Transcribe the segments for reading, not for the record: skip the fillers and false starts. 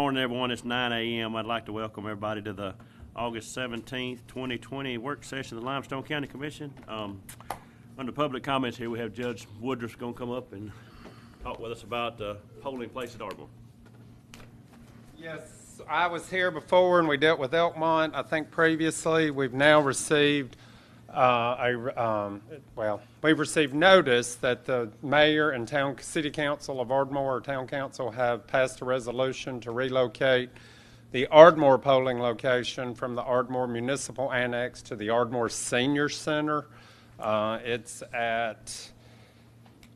morning, everyone. It's 9 a.m. I'd like to welcome everybody to the August 17th, 2020 work session of the Limestone County Commission. Under public comments here, we have Judge Woodruff going to come up and talk with us about the polling place at Ardmore. Yes, I was here before and we dealt with Elkmont. I think previously we've now received we've received notice that the mayor and city council of Ardmore, or town council, have passed a resolution to relocate the Ardmore polling location from the Ardmore Municipal Annex to the Ardmore Senior Center. It's at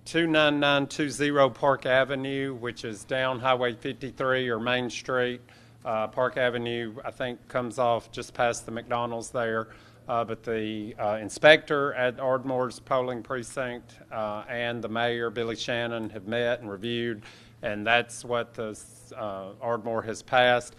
29920 Park Avenue, which is down Highway 53 or Main Street. Park Avenue, I think, comes off just past the McDonald's there. But the inspector at Ardmore's polling precinct and the mayor, Billy Shannon, have met and reviewed, and that's what the Ardmore has passed.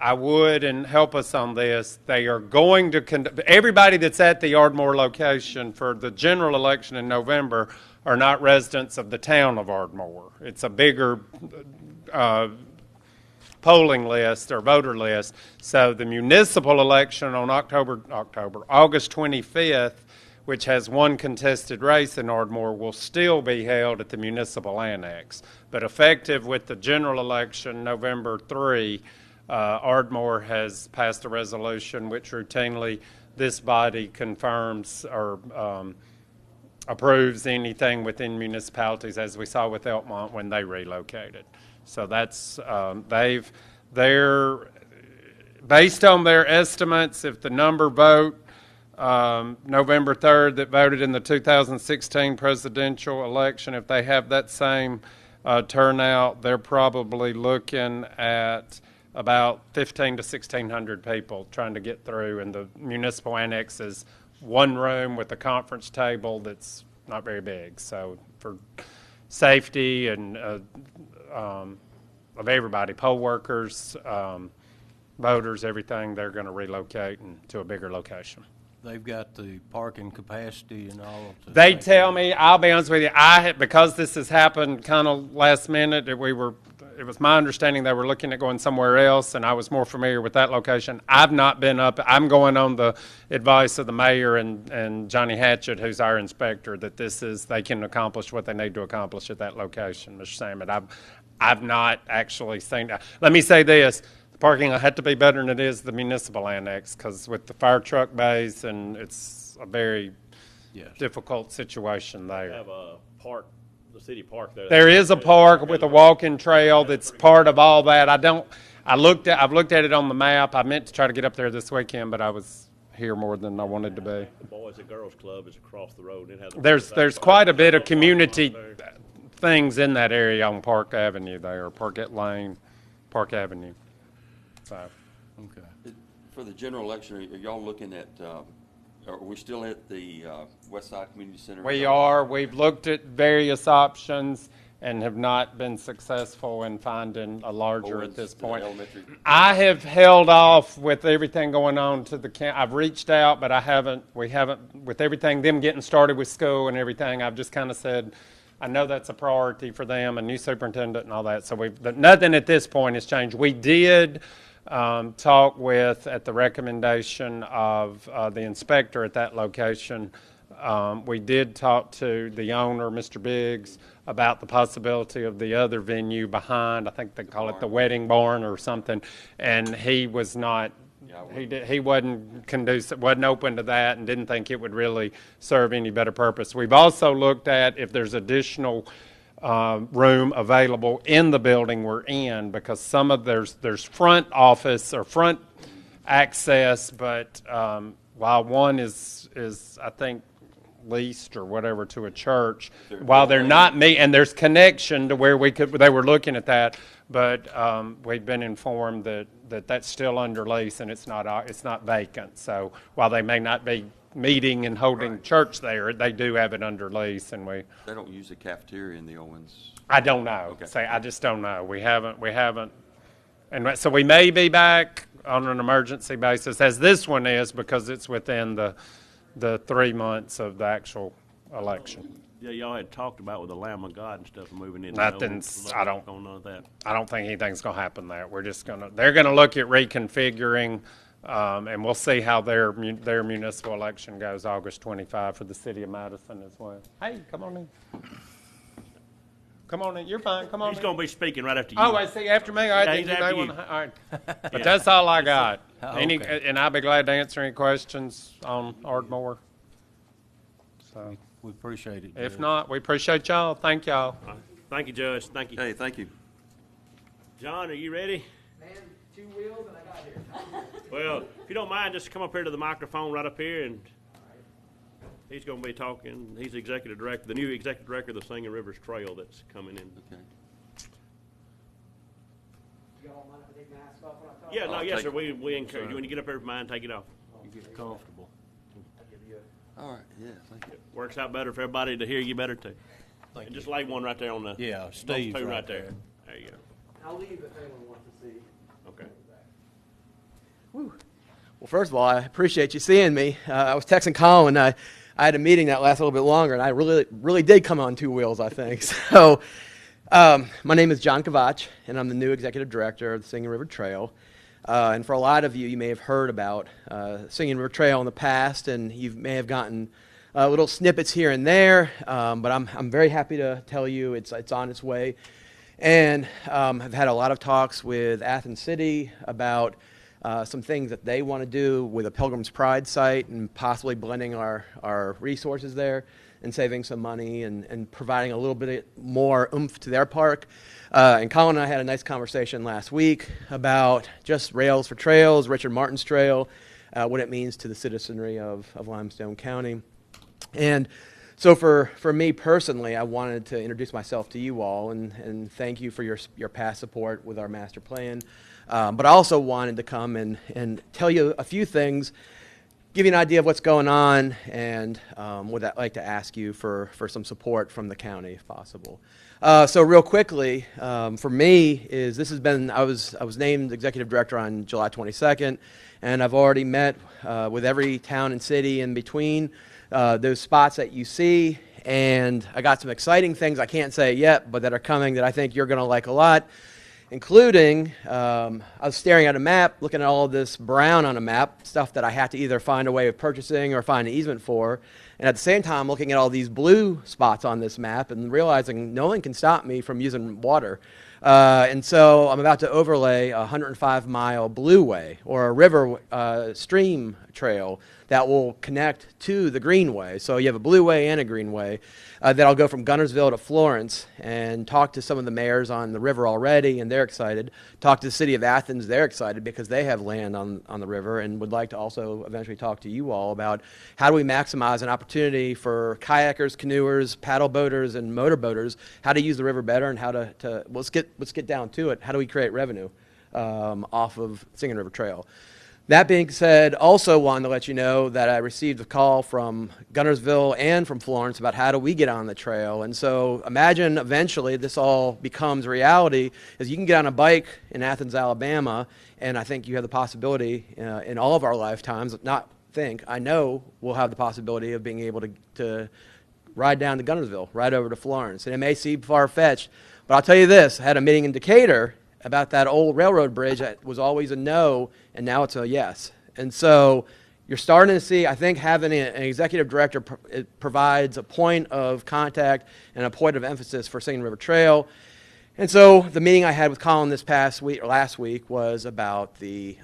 I would, and help us on this, they are going to everybody that's at the Ardmore location for the general election in November are not residents of the town of Ardmore. It's a bigger polling list or voter list. So the municipal election on August 25th, which has one contested race in Ardmore, will still be held at the municipal annex. But effective with the general election, November 3, Ardmore has passed a resolution which routinely this body confirms or approves anything within municipalities, as we saw with Elkmont when they relocated. So that's they're based on their estimates. If the number vote November 3rd that voted in the 2016 presidential election, if they have that same turnout, they're probably looking at about 1,500 to 1,600 people trying to get through. And the municipal annex is one room with a conference table that's not very big. So for safety and of everybody, poll workers, voters, everything, they're going to relocate to a bigger location. They've got the parking capacity and all. They tell me, I'll be honest with you, because this has happened kind of last minute, it was my understanding they were looking at going somewhere else, and I was more familiar with that location. I've not been up. I'm going on the advice of the mayor and Johnny Hatchett, who's our inspector, that they can accomplish what they need to accomplish at that location, Mr. Salmon. I've not actually seen that. Let me say this. The parking will have to be better than it is the municipal annex, because with the fire truck bays, and it's a very difficult situation there. Have a park, the city park there. There is a park with a walking trail that's part of all that. I've looked at it on the map. I meant to try to get up there this weekend, but I was here more than I wanted to be. The Boys and Girls Club is across the road. It has There's quite a bit of community things in that area on Park Avenue there, Parkett Lane, Park Avenue. So, okay. For the general election, are y'all looking at, are we still at the West Side Community Center? we are. We've looked at various options and have not been successful in finding a larger at this point. I have held off with everything going on to the camp. I've reached out, but we haven't, with everything, them getting started with school and everything, I've just kind of said, I know that's a priority for them, a new superintendent and all that. So nothing at this point has changed. We did talk with, at the recommendation of the inspector at that location, we did talk to the owner, Mr. Biggs, about the possibility of the other venue behind. I think they call it the Wedding Barn or something, and he was not. He wasn't conducive, wasn't open to that, and didn't think it would really serve any better purpose. We've also looked at if there's additional room available in the building we're in, because there's front office or front access, but while one is I think leased or whatever to a church, while they're not and there's connection to where they were looking at that, but we've been informed that that's still under lease and it's not vacant. So while they may not be meeting and holding church there, they do have it under lease, and they don't use the cafeteria in the Owens. I don't know. Okay. I just don't know. We haven't, and so we may be back on an emergency basis, as this one is, because it's within the 3 months of the actual election. Yeah, y'all had talked about with the Lamb of God and stuff moving in. Nothing's- I don't- On none of that. I don't think anything's going to happen there. They're going to look at reconfiguring, and we'll see how their municipal election goes August 25 for the city of Madison as well. Hey, come on in. Come on in. You're fine. Come on He's in. going to be speaking right after you. Oh, I see. After me? All right, Yeah, then he's you may after want you. to. All right. But that's all I got. Oh, Any, okay. and I'll be glad to answer any questions on Ardmore. So, We appreciate it. if Judge. not, we appreciate y'all. Thank y'all. Thank you, Judge. Thank you. Hey, thank you. John, are you ready? Man, 2 wheels and I got here. Well, if you don't mind, just come up here to the microphone right up here, and he's going to be talking. He's the executive director, the new executive director of the Singing Rivers Trail that's coming in. Okay. You all mind if I take my mask off when I talk? Yeah, no, I'll yes, take sir. it. We encourage you when you get up here, mind, take it off. You get comfortable. I'll give you All right, yeah, thank you. Works out better for everybody to hear you better too. Thank And you. just lay one right there on the. Yeah, those Steve's two right there. there. There you go. I'll leave if anyone wants to see. Okay. Well, first of all, I appreciate you seeing me. I was texting Colin. I had a meeting that lasted a little bit longer, and I really did come on 2 wheels, I think. So, my name is John Kovach, and I'm the new executive director of the Singing River Trail. And for a lot of you, you may have heard about Singing River Trail in the past, and you may have gotten little snippets here and there. But I'm very happy to tell you it's on its way. And I've had a lot of talks with Athens City about some things that they want to do with a Pilgrim's Pride site and possibly blending our resources there and saving some money and providing a little bit more oomph to their park. And Colin and I had a nice conversation last week about just Rails for Trails, Richard Martin's Trail, what it means to the citizenry of Limestone County. And so for me personally, I wanted to introduce myself to you all and thank you for your past support with our master plan. But I also wanted to come and tell you a few things, give you an idea of what's going on, and would like to ask you for some support from the county if possible. So real quickly, for me, I was named executive director on July 22nd, and I've already met with every town and city in between those spots that you see, and I got some exciting things I can't say yet, but that are coming that I think you're going to like a lot, including I was staring at a map, looking at all of this brown on a map, stuff that I had to either find a way of purchasing or find an easement for, and at the same time looking at all these blue spots on this map and realizing no one can stop me from using water. And so I'm about to overlay a 105-mile blueway, or a river stream trail that will connect to the greenway. So you have a blueway and a greenway that'll go from Gunnersville to Florence, and talk to some of the mayors on the river already, and they're excited. Talk to the city of Athens, they're excited because they have land on the river, and would like to also eventually talk to you all about how do we maximize an opportunity for kayakers, canoers, paddle boaters, and motorboaters, how to use the river better, and how to let's get down to it. How do we create revenue off of Singing River Trail? That being said, also wanted to let you know that I received a call from Gunnersville and from Florence about how do we get on the trail. And so imagine eventually this all becomes reality, is you can get on a bike in Athens, Alabama, and I think you have the possibility in all of our lifetimes, I know we'll have the possibility of being able to ride down to Gunnersville, ride over to Florence. And it may seem far-fetched, but I'll tell you this, I had a meeting in Decatur about that old railroad bridge that was always a no, and now it's a yes. And so you're starting to see, I think having an executive director it provides a point of contact and a point of emphasis for Singing River Trail. And so the meeting I had with Colin last week was about the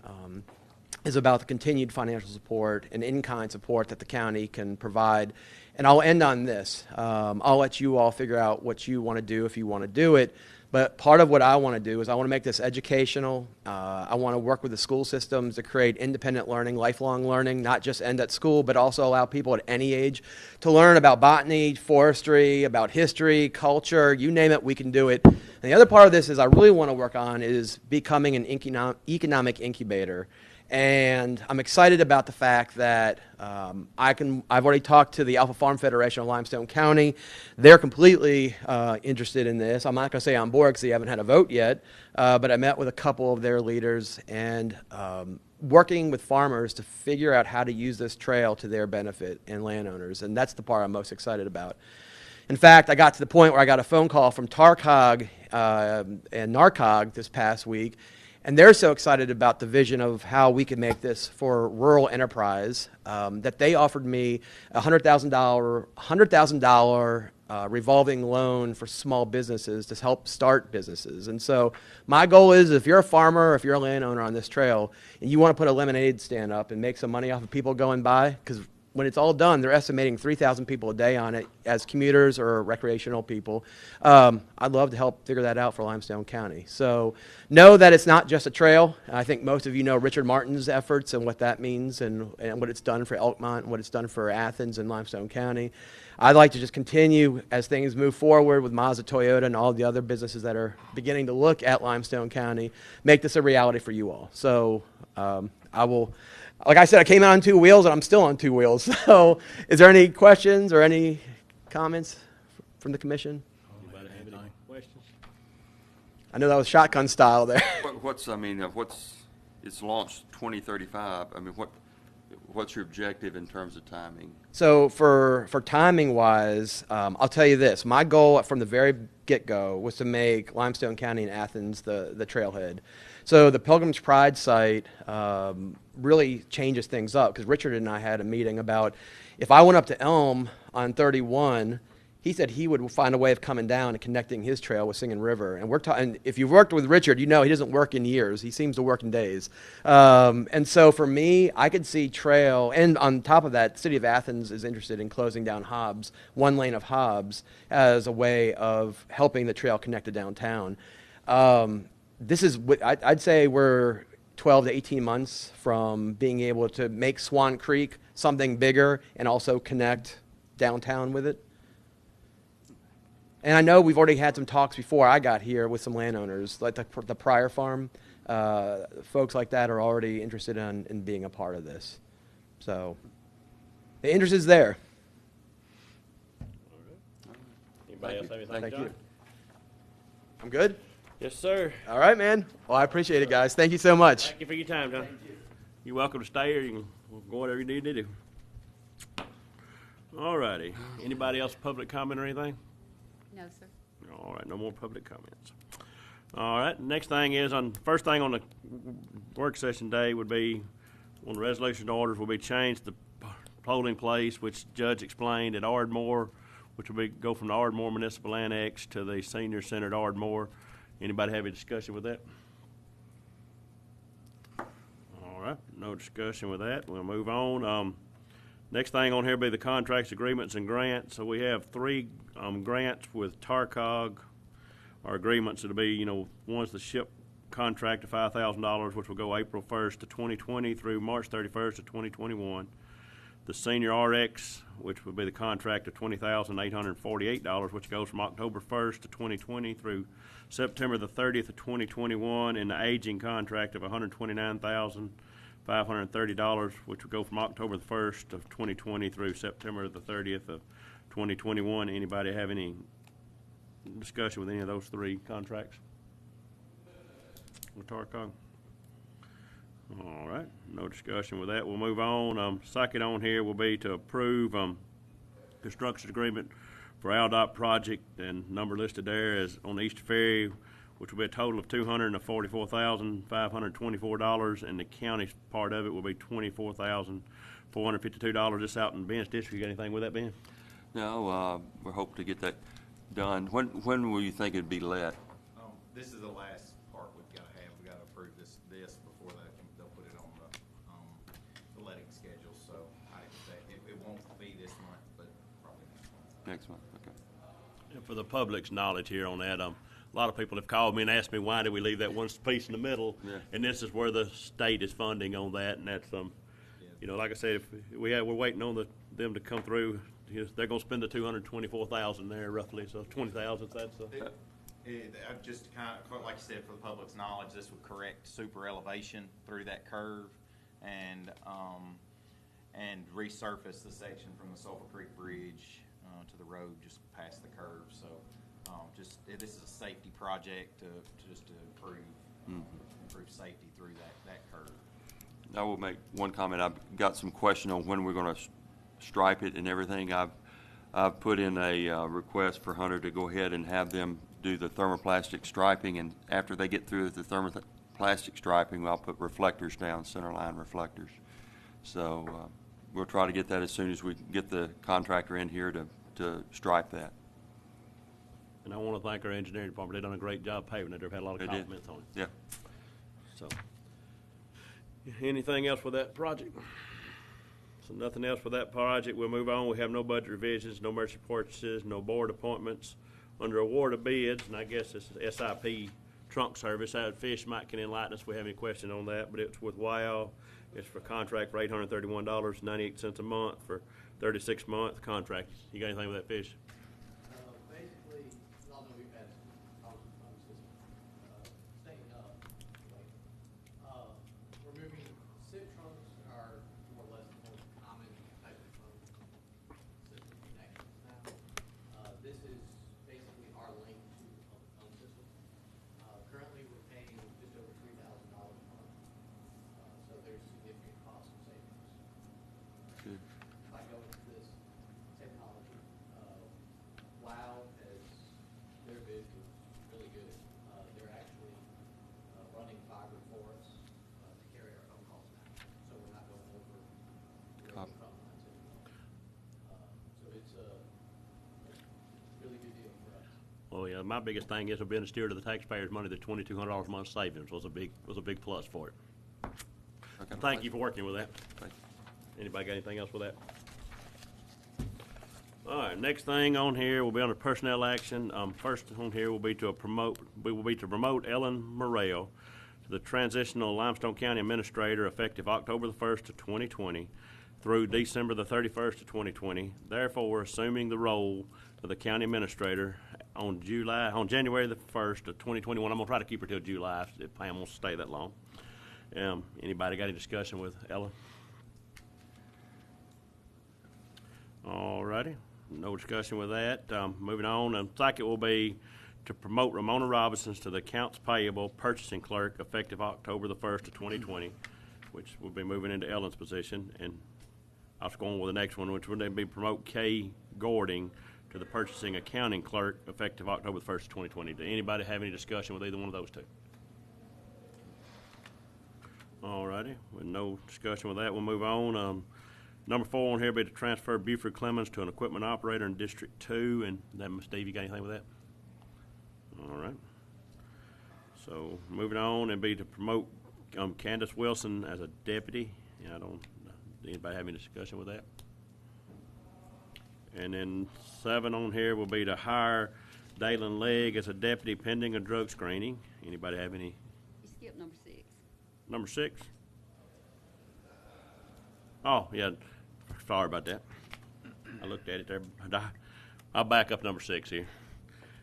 continued financial support and in-kind support that the county can provide. And I'll end on this. I'll let you all figure out what you want to do if you want to do it. But part of what I want to do is I want to make this educational. I want to work with the school systems to create independent learning, lifelong learning, not just end at school, but also allow people at any age to learn about botany, forestry, about history, culture, you name it, we can do it. And the other part of this is I really want to work on is becoming an economic incubator. And I'm excited about the fact that I've already talked to the Alpha Farm Federation of Limestone County. They're completely interested in this. I'm not going to say on board because they haven't had a vote yet, but I met with a couple of their leaders and working with farmers to figure out how to use this trail to their benefit and landowners. And that's the part I'm most excited about. In fact, I got to the point where I got a phone call from TARCOG and NARCOG this past week, and they're so excited about the vision of how we can make this for rural enterprise that they offered me a $100,000 revolving loan for small businesses to help start businesses. And so my goal is, if you're a farmer, if you're a landowner on this trail, and you want to put a lemonade stand up and make some money off of people going by, because when it's all done, they're estimating 3,000 people a day on it as commuters or recreational people. I'd love to help figure that out for Limestone County. So know that it's not just a trail. I think most of you know Richard Martin's efforts and what that means and what it's done for Elkmont and what it's done for Athens and Limestone County. I'd like to just continue as things move forward with Mazda Toyota and all the other businesses that are beginning to look at Limestone County, make this a reality for you all. So I will... Like I said, I came out on 2 wheels, and I'm still on 2 wheels. So is there any questions or any comments from the commission? Anybody have any questions? I know that was shotgun style there. It's launched 2035. I mean, what's your objective in terms of timing? So for timing-wise, I'll tell you this. My goal from the very get-go was to make Limestone County and Athens the trailhead. So the Pilgrim's Pride site really changes things up, because Richard and I had a meeting about if I went up to Elm on 31, he said he would find a way of coming down and connecting his trail with Singing River. And we're talking, if you've worked with Richard, you know he doesn't work in years. He seems to work in days. And so for me, I could see trail, and on top of that, the city of Athens is interested in closing down Hobbs, 1 lane of Hobbs, as a way of helping the trail connect to downtown. This is, I'd say we're 12 to 18 months from being able to make Swan Creek something bigger and also connect downtown with it. And I know we've already had some talks before I got here with some landowners, like the Pryor Farm. Folks like that are already interested in being a part of this. So the interest is there. Anybody else have anything? Thank John? you. I'm good? Yes, sir. All right, man. Well, I appreciate it, guys. Thank you so much. Thank you for your time, John. You're welcome to stay, or you can go whatever you need to do. All righty. Anybody else public comment or anything? No, sir. All right, no more public comments. All right, next thing is, first thing on the work session day would be, on the resolution orders will be changed the polling place, which Judge explained at Ardmore, which will go from the Ardmore Municipal Annex to the Senior Center at Ardmore. Anybody have a discussion with that? All right, no discussion with that. We'll move on. Next thing on here will be the contracts, agreements, and grants. So we have 3 grants with TARCOG, or agreements. It'll be, one's the ship contract of $5,000, which will go April 1st to 2020 through March 31st of 2021. The Senior RX, which will be the contract of $20,848, which goes from October 1st to 2020 through September the 30th of 2021, and the aging contract of $129,530, which will go from October the 1st of 2020 through September the 30th of 2021. Anybody have any discussion with any of those 3 contracts with TARCOG? All right, no discussion with that. We'll move on. Second on here will be to approve construction agreement for ALDOT project, and number listed there is on the Easter Ferry, which will be a total of $244,524, and the county's part of it will be $24,452. This out in Ben's district. You got anything with that, Ben? No, we're hoping to get that done. When will you think it'd be let? This is the last part we've got to have. We've got to approve this before they'll put it on the letting schedule. So I expect it won't be this month, but probably next month. Okay. And for the public's knowledge here on that, a lot of people have called me and asked me, why do we leave that one piece in the middle? Yeah. And this is where the state is funding on that, and that's like I said, if we're waiting on them to come through. They're going to spend the $224,000 there roughly, so 20,000. That's I've just kind of, like you said, for the public's knowledge, this would correct super elevation through that curve and resurface the section from the Sulphur Creek Bridge to the road just past the curve. So this is a safety project to improve safety through that curve. I will make one comment. I've got some question on when we're going to stripe it and everything. I've I've put in a request for Hunter to go ahead and have them do the thermoplastic striping, and after they get through with the thermoplastic striping, I'll put reflectors down, center line reflectors. So we'll try to get that as soon as we get the contractor in here to stripe that. And I want to thank our engineering department. They've done a great job paving it. They've had a lot of They did. compliments on it. Yeah. So, anything else with that project? So nothing else for that project. We'll move on. We have no budget revisions, no emergency purchases, no board appointments. Under award of bids, and I guess this is SIP trunk service. Fish Mike can enlighten us if we have any question on that, but it's with WOW. It's for contract for $831.98 a month for 36-month contract. You got anything with that, Fish? Basically, although we've had problems with the system, staying up, removing SIP trunks are more or less the most common type of trunk system connections now. This is basically our link to the public phone system. Currently, we're paying just over $3,000 a month, so there's significant cost savings. Good. If I go into this technology, WOW has, their bid was really good. They're actually running fiber for us to carry our phone calls now, so we're not going over the Copy. phone lines anymore. So it's a really good deal for us. Well, yeah, my biggest thing is being a steward of the taxpayers' money. The $2,200 a month savings was a big plus for it. Okay. Thank you for working with that. Thank you. Anybody got anything else with that? All right, next thing on here will be under personnel action. First on here will be to promote Ellen Morrell to the transitional Limestone County Administrator effective October the 1st of 2020 through December the 31st of 2020. Therefore, assuming the role of the County Administrator on January the 1st of 2021. I'm gonna try to keep her till July if Pam wants to stay that long. Anybody got any discussion with Ellen? All righty, no discussion with that. Moving on, and second will be to promote Ramona Robinson to the Accounts Payable Purchasing Clerk effective October the 1st of 2020, which will be moving into Ellen's position. And I was going with the next one, which would then be promote Kay Gording to the Purchasing Accounting Clerk effective October the 1st of 2020. Did anybody have any discussion with either one of those two? All righty, with no discussion with that, we'll move on. Number 4 on here will be to transfer Buford Clemens to an equipment operator in District 2. And then, Steve, you got anything with that? All right. So moving on and be to promote Candace Wilson as a deputy. Yeah, anybody have any discussion with that? And then 7 on here will be to hire Dalen Legg as a deputy pending a drug screening. Anybody have any? You skipped number 6. Number 6? Oh, yeah. Sorry about that. I looked at it there. I'll back up number 6 here.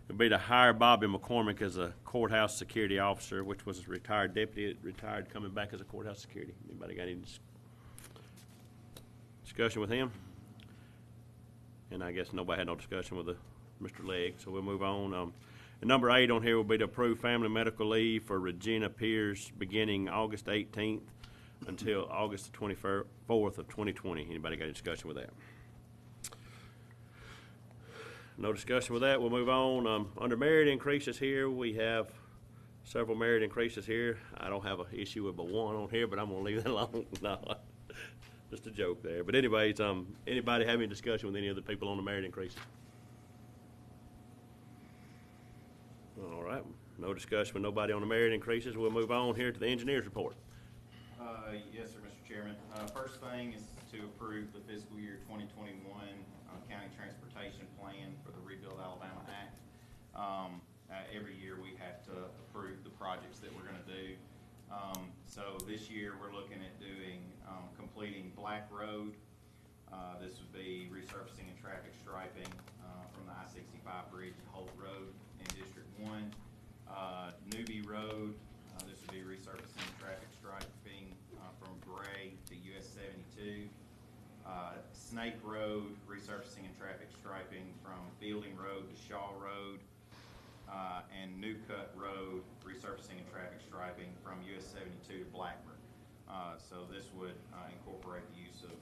It'll be to hire Bobby McCormick as a courthouse security officer, which was a retired deputy, retired coming back as a courthouse security. Anybody got any discussion with him? And I guess nobody had no discussion with Mr. Legg, so we'll move on. And number 8 on here will be to approve family medical leave for Regina Pierce beginning August 18th until August the 24th of 2020. Anybody got any discussion with that? No discussion with that. We'll move on. Under merit increases here, we have several merit increases here. I don't have an issue with but one on here, but I'm going to leave that alone. No, just a joke there. But anyways, anybody have any discussion with any other people on the merit increases? All right. No discussion with nobody on the merit increases. We'll move on here to the engineer's report. Yes, sir, Mr. Chairman. First thing is to approve the fiscal year 2021 county transportation plan for the Rebuild Alabama Act. Every year we have to approve the projects that we're going to do. So this year we're looking at doing completing Black Road. This would be resurfacing and traffic striping from the I-65 bridge to Holt Road in District 1. Newbie Road, this would be resurfacing and traffic striping from Gray to US 72. Snake Road, resurfacing and traffic striping from Fielding Road to Shaw Road. And New Cut Road, resurfacing and traffic striping from US 72 to Blackburn. So this would incorporate the use of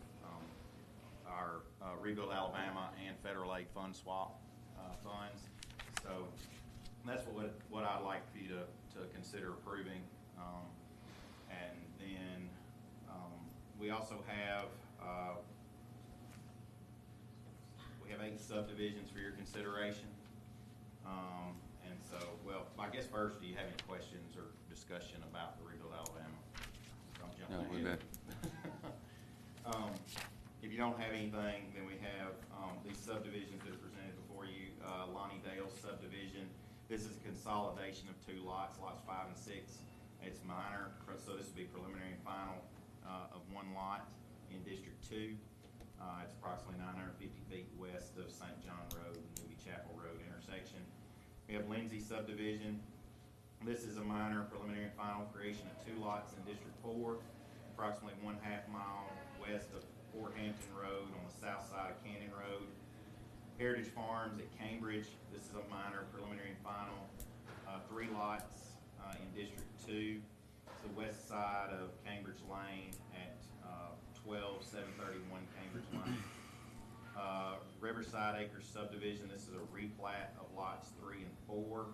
our Rebuild Alabama and federal aid fund swap funds. So that's what I'd like for you to consider approving. And then we also have 8 subdivisions for your consideration. And so, well, I guess first, do you have any questions or discussion about the Rebuild Alabama? Don't jump No, we're ahead. good. If you don't have anything, then we have these subdivisions that are presented before you. Lonnie Dale subdivision. This is a consolidation of 2 lots, lots 5 and 6. It's minor, so this would be preliminary and final of 1 lot in District 2. It's approximately 950 feet west of St. John Road and Newby Chapel Road intersection. We have Lindsay subdivision. This is a minor preliminary and final creation of 2 lots in District 4, approximately 1/2 mile west of Fort Hampton Road on the south side of Cannon Road. Heritage Farms at Cambridge. This is a minor preliminary and final, 3 lots in District 2. It's the west side of Cambridge Lane at 12731 Cambridge Lane. Riverside Acres subdivision. This is a replat of lots 3 and 4.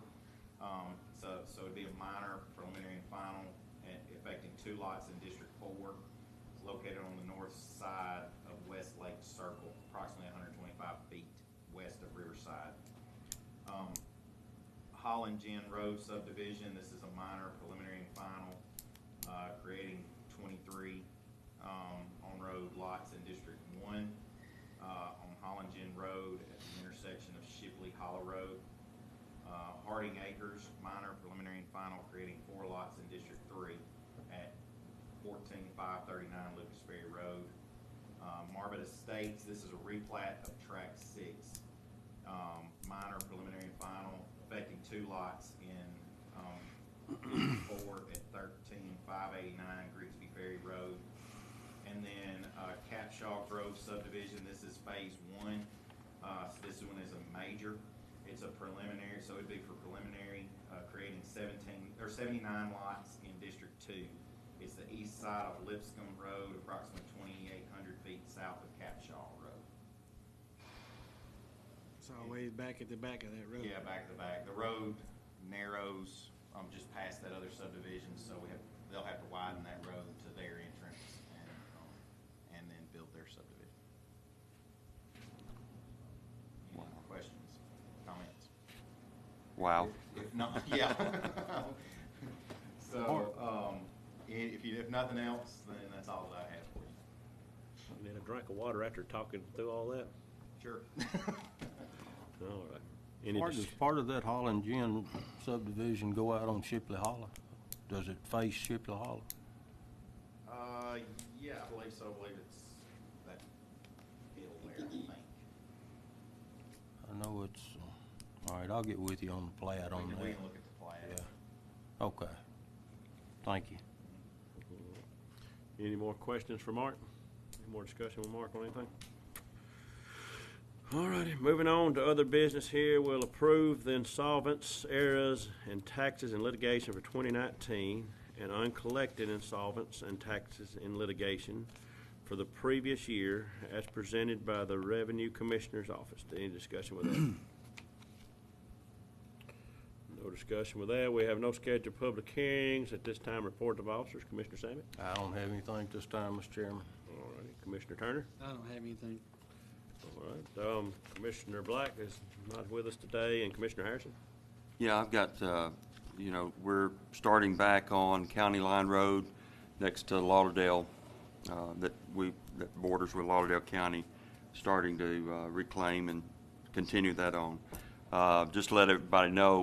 So it'd be a minor preliminary and final affecting 2 lots in District 4. It's located on the north side of West Lake Circle, approximately 125 feet west of Riverside. Holland Gin Road subdivision. This is a minor preliminary and final, creating 23 on-road lots in District 1 on Holland Gin Road at the intersection of Shipley Hollow Road. Harding Acres, minor preliminary and final, creating 4 lots in District 3 at 14539 Lucas Ferry Road. Marbot Estates, this is a replat of Tract 6, minor preliminary and final, affecting 2 lots in District 4 at 13589 Grigsby Ferry Road. And then Capshaw Grove subdivision, this is phase 1. So this one is a major. It's a preliminary, so it'd be for preliminary, creating 79 lots in District 2. It's the east side of Lipscomb Road, approximately 2,800 feet south of Capshaw Road. It's always back at the back of that road. Yeah, back to back. The road narrows just past that other subdivision, so they'll have to widen that road to their entrance and then build their subdivision. Any questions, comments? Wow. If not, yeah. So, if nothing else, then that's all that I have for you. Need a drink of water after talking through all that? Sure. All right. Any Does part of that Holland Gin subdivision go out on Shipley Hollow? Does it face Shipley Hollow? Yeah, I believe so. I believe it's that hill there, I think. I know it's, all right, I'll get with you on the plat on We that. can look at the plat. Yeah. Okay. Thank you. Any more questions for Mark? Any more discussion with Mark on anything? All righty, moving on to other business here. We'll approve the insolvents, errors, and taxes and litigation for 2019 and uncollected insolvents and taxes in litigation for the previous year as presented by the Revenue Commissioner's Office. Any discussion with that? No discussion with that. We have no scheduled public hearings at this time. Report of officers. Commissioner Samet. I don't have anything this time, Mr. Chairman. All righty. Commissioner Turner. I don't have anything. All right. Commissioner Black is not with us today, and Commissioner Harrison. Yeah, I've got, we're starting back on County Line Road next to Lauderdale, that borders with Lauderdale County, starting to reclaim and continue that on. Just to let everybody know,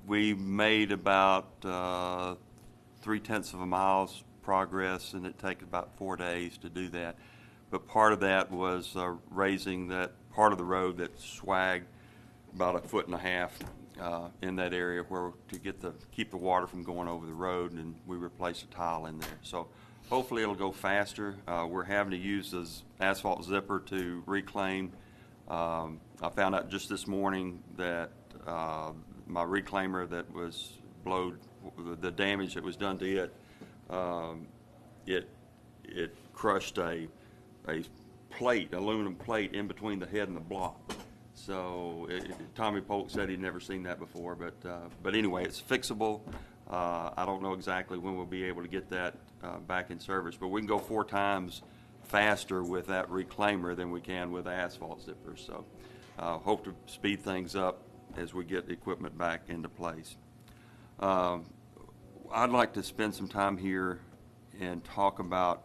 we made about 0.3 of a mile's progress, and it takes about 4 days to do that. But part of that was raising that part of the road that swagged about 1.5 feet in that area where to keep the water from going over the road, and we replaced a tile in there. So hopefully it'll go faster. We're having to use this asphalt zipper to reclaim. I found out just this morning that my reclaimer that was blowed, the damage that was done to it, it crushed a plate, aluminum plate, in between the head and the block. So Tommy Polk said he'd never seen that before, but anyway, it's fixable. I don't know exactly when we'll be able to get that back in service, but we can go 4 times faster with that reclaimer than we can with the asphalt zippers. So hope to speed things up as we get the equipment back into place. I'd like to spend some time here and talk about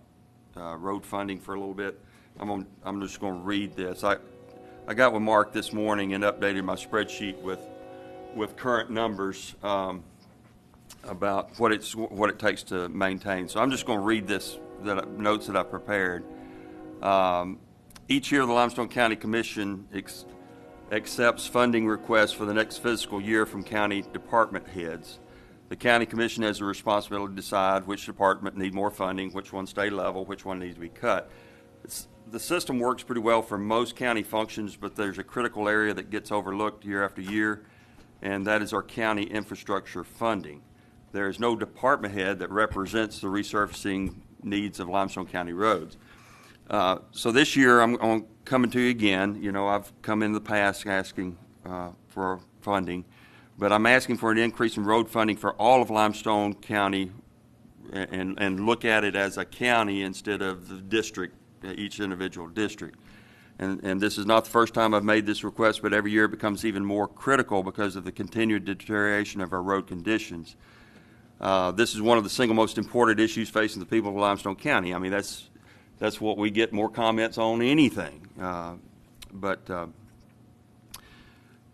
road funding for a little bit. I'm just going to read this. I got with Mark this morning and updated my spreadsheet with current numbers about what it takes to maintain. So I'm just going to read this notes that I prepared. Each year, the Limestone County Commission accepts funding requests for the next fiscal year from county department heads. The County Commission has a responsibility to decide which department need more funding, which one stay level, which one needs to be cut. The system works pretty well for most county functions, but there's a critical area that gets overlooked year after year, and that is our county infrastructure funding. There is no department head that represents the resurfacing needs of Limestone County roads. So this year I'm coming to you again. You know, I've come in the past asking for funding, but I'm asking for an increase in road funding for all of Limestone County and look at it as a county instead of the district, each individual district. And this is not the first time I've made this request, but every year it becomes even more critical because of the continued deterioration of our road conditions. This is one of the single most important issues facing the people of Limestone County. I mean, that's what we get more comments on anything.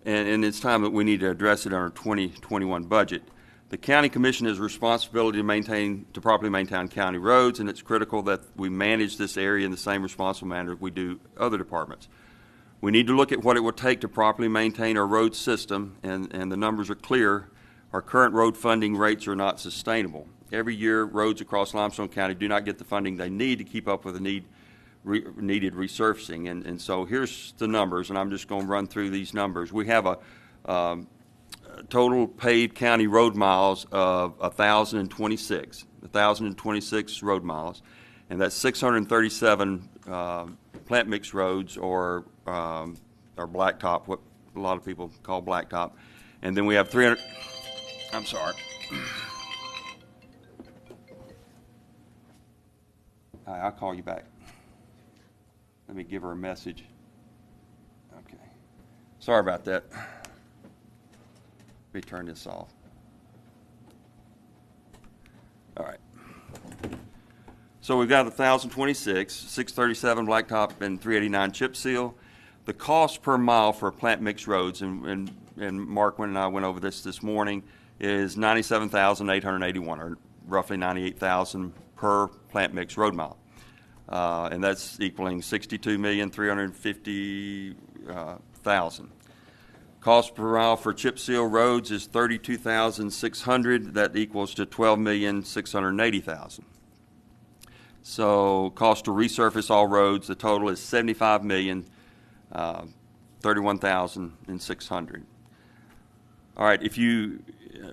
And it's time that we need to address it in our 2021 budget. The County Commission has a responsibility to properly maintain county roads, and it's critical that we manage this area in the same responsible manner we do other departments. We need to look at what it will take to properly maintain our road system, and the numbers are clear. Our current road funding rates are not sustainable. Every year, roads across Limestone County do not get the funding they need to keep up with the needed resurfacing. And so here's the numbers, and I'm just going to run through these numbers. We have a total paved county road miles of 1,026 road miles, and that's 637 plant mix roads or blacktop, what a lot of people call blacktop. And then we have 300, I'm sorry. I'll call you back. Let me give her a message. Okay. Sorry about that. Let me turn this off. All right. So we've got 1,026, 637 blacktop, and 389 chip seal. The cost per mile for plant mix roads, and Mark and I went over this morning, is $97,881, or roughly $98,000 per plant mix road mile. And that's equaling $62,350,000. Cost per mile for chip seal roads is $32,600. That equals to $12,680,000. So cost to resurface all roads, the total is $75,031,600. All right,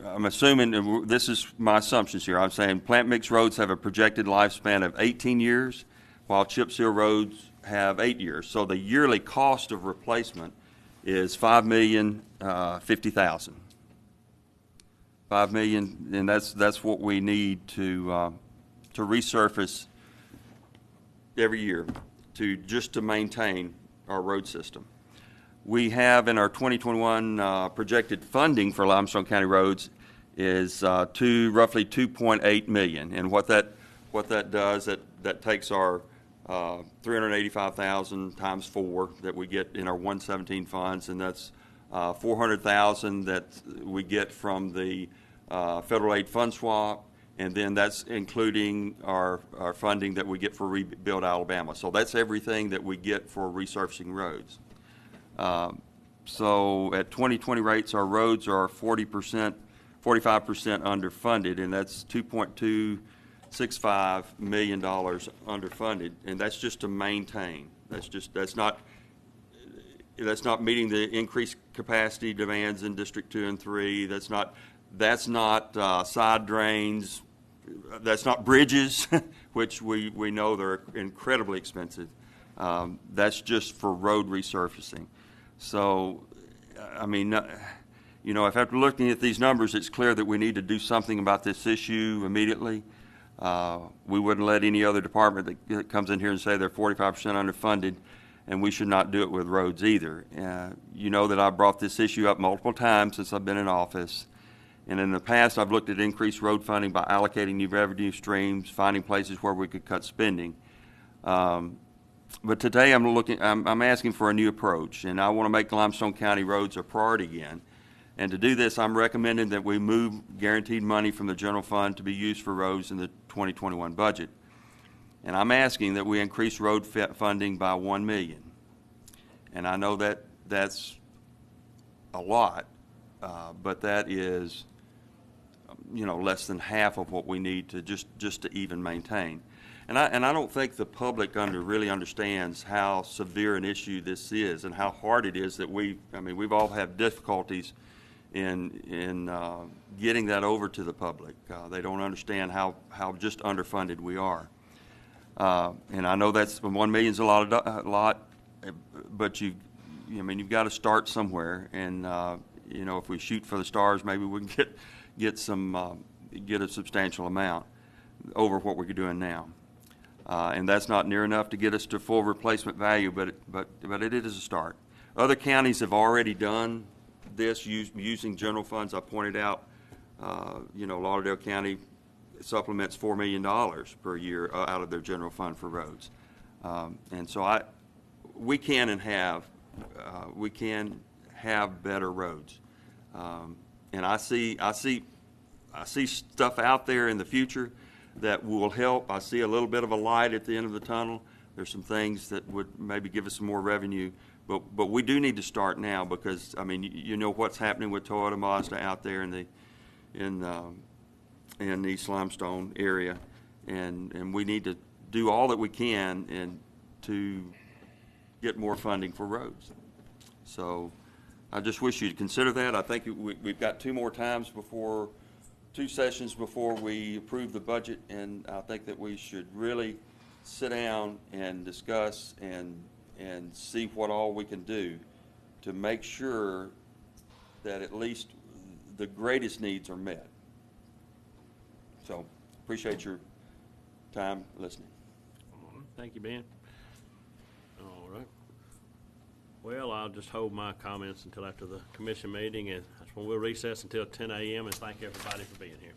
I'm assuming, and this is my assumptions here, I'm saying plant mix roads have a projected lifespan of 18 years, while chip seal roads have 8 years. So the yearly cost of replacement is $5,050,000. $5 million, and that's what we need to resurface every year just to maintain our road system. We have in our 2021 projected funding for Limestone County roads is roughly $2.8 million, and what that does, that takes our $385,000 times 4 that we get in our 117 funds, and that's $400,000 that we get from the federal aid fund swap, and then that's including our funding that we get for Rebuild Alabama. So that's everything that we get for resurfacing roads. So at 2020 rates, our roads are 45% underfunded, and that's $2.265 million underfunded, and that's just to maintain. That's not meeting the increased capacity demands in District 2 and 3. That's not side drains. That's not bridges, which we know they're incredibly expensive. That's just for road resurfacing. So, I mean, you know, if after looking at these numbers, it's clear that we need to do something about this issue immediately. We wouldn't let any other department that comes in here and say they're 45% underfunded, and we should not do it with roads either. You know that I've brought this issue up multiple times since I've been in office. And in the past, I've looked at increased road funding by allocating new revenue streams, finding places where we could cut spending. But today I'm asking for a new approach, and I want to make Limestone County roads a priority again. And to do this, I'm recommending that we move guaranteed money from the general fund to be used for roads in the 2021 budget. And I'm asking that we increase road funding by $1 million. And I know that that's a lot, but that is, you know, less than half of what we need to just to even maintain. And I don't think the public really understands how severe an issue this is and how hard it is that we've all had difficulties in getting that over to the public. They don't understand how just underfunded we are. And I know that's $1 million's a lot, but you've got to start somewhere. And you know, if we shoot for the stars, maybe we can get a substantial amount over what we're doing now. And that's not near enough to get us to full replacement value, but it is a start. Other counties have already done this using general funds. I pointed out, you know, Lauderdale County supplements $4 million per year out of their general fund for roads. And so we can have better roads. And I see stuff out there in the future that will help. I see a little bit of a light at the end of the tunnel. There's some things that would maybe give us some more revenue, but we do need to start now, because I mean, you know what's happening with Toyota Mazda out there in the East Limestone area, and we need to do all that we can and to get more funding for roads. So I just wish you'd consider that. I think we've got two sessions before we approve the budget, and I think that we should really sit down and discuss and see what all we can do to make sure that at least the greatest needs are met. So appreciate your time listening. Thank you, Ben. All right. Well, I'll just hold my comments until after the commission meeting, and that's when we'll recess until 10 a.m. and thank everybody for being here.